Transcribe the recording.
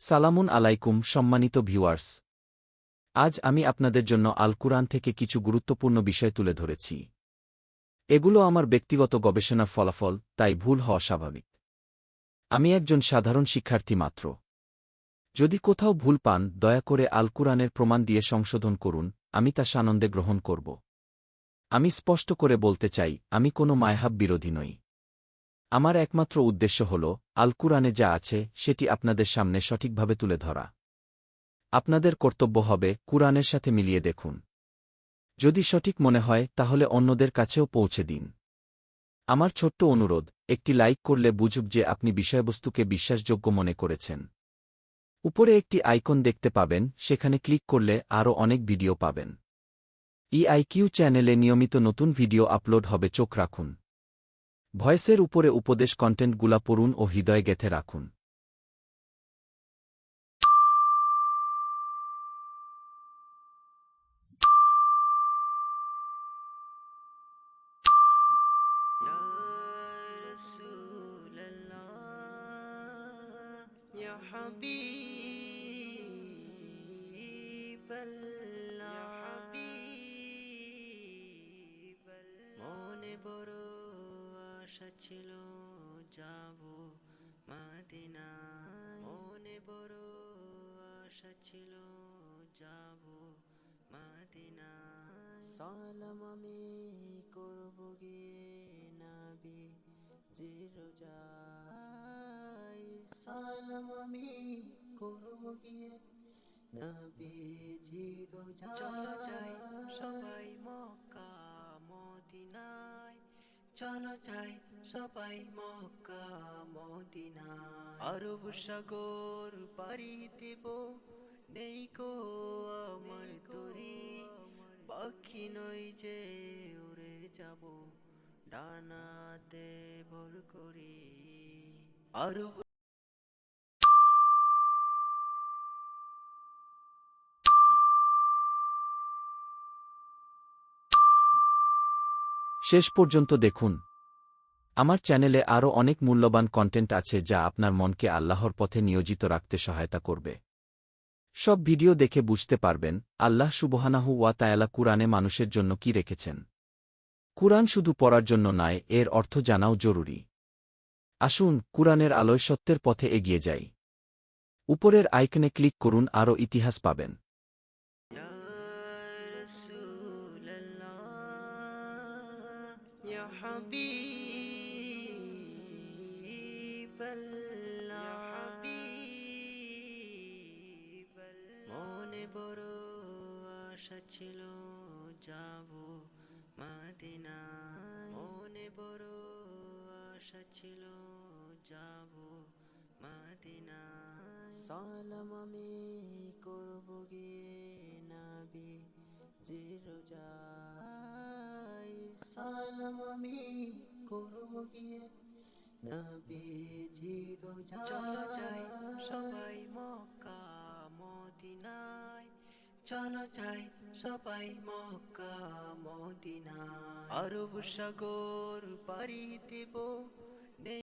সালামুন আলাইকুম সম্মানিত ভিউয়ার্স। আজ আমি আপনাদের জন্য আল কুরআন থেকে কিছু গুরুত্বপূর্ণ বিষয় তুলে ধরেছি। এগুলো আমার ব্যক্তিগত গবেষণার ফলাফল, তাই ভুল হওয়া স্বাভাবিক। আমি একজন সাধারণ শিক্ষার্থী মাত্র। যদি কোথাও ভুল পান, দয়া করে আল কুরআনের প্রমাণ দিয়ে সংশোধন করুন, আমি তা সানন্দে গ্রহণ করব। আমি স্পষ্ট করে বলতে চাই, আমি কোনো মায়হাব বিরোধী নই। আমার একমাত্র উদ্দেশ্য হল, আল কুরআনে যা আছে সেটি আপনাদের সামনে সঠিকভাবে তুলে ধরা। আপনাদের কর্তব্য হবে কুরআনের সাথে মিলিয়ে দেখুন। যদি সঠিক মনে হয় তাহলে অন্যদের কাছেও পৌঁছে দিন। আমার ছোট্ট অনুরোধ, একটি লাইক করলে বুঝুক যে আপনি বিষয়বস্তুকে বিশ্বাসযোগ্য মনে করেছেন। উপরে একটি আইকন দেখতে পাবেন, সেখানে ক্লিক করলে আরও অনেক ভিডিও পাবেন। ইআইকিউ চ্যানেলে নিয়মিত নতুন ভিডিও আপলোড হবে, চোখ রাখুন। ভয়েসের উপরে উপদেশ কন্টেন্টগুলা পড়ুন ও হৃদয়ে গেঁথে রাখুন। Ya Rasulallah, Ya Habiballah, মনে বড় আশা ছিল যাব মদিনায়, মনে বড় আশা ছিল যাব মদিনায়। সালাম আমি করব গিয়ে নবী জিরোজাই, সালাম আমি করব গিয়ে নবী জিরোজাই। চলো যাই সবাই মক্কা মদিনায়, চলো যাই সবাই মক্কা মদিনায়। আরব সাগর পাড়ি দেব, নেই কো আমার তরি, পাখি নই যে উড়ে যাব ডানাতে ভর করি। আরব শেষ পর্যন্ত দেখুন। আমার চ্যানেলে আরও অনেক মূল্যবান কন্টেন্ট আছে যা আপনার মনকে আল্লাহর পথে নিয়োজিত রাখতে সহায়তা করবে। সব ভিডিও দেখে বুঝতে পারবেন আল্লাহ সুবহানাহু ওয়া তাআলা কুরআনে মানুষের জন্য কি রেখেছেন। কুরআন শুধু পড়ার জন্য নয়, এর অর্থ জানাও জরুরি। আসুন কুরআনের আলোয় সত্যের পথে এগিয়ে যাই। উপরের আইকনে ক্লিক করুন, আরও ইতিহাস পাবেন। Ya Rasulallah, Ya Habiballah, মনে বড় আশা ছিল যাব মদিনায়, মনে বড় আশা ছিল যাব মদিনায়। সালাম আমি করব গিয়ে নবী জিরোজাই, সালাম আমি করব গিয়ে নবী জিরোজাই। চলো যাই সবাই মক্কা মদিনায়, চলো যাই সবাই মক্কা মদিনায়। আরব সাগর পাড়ি দেব,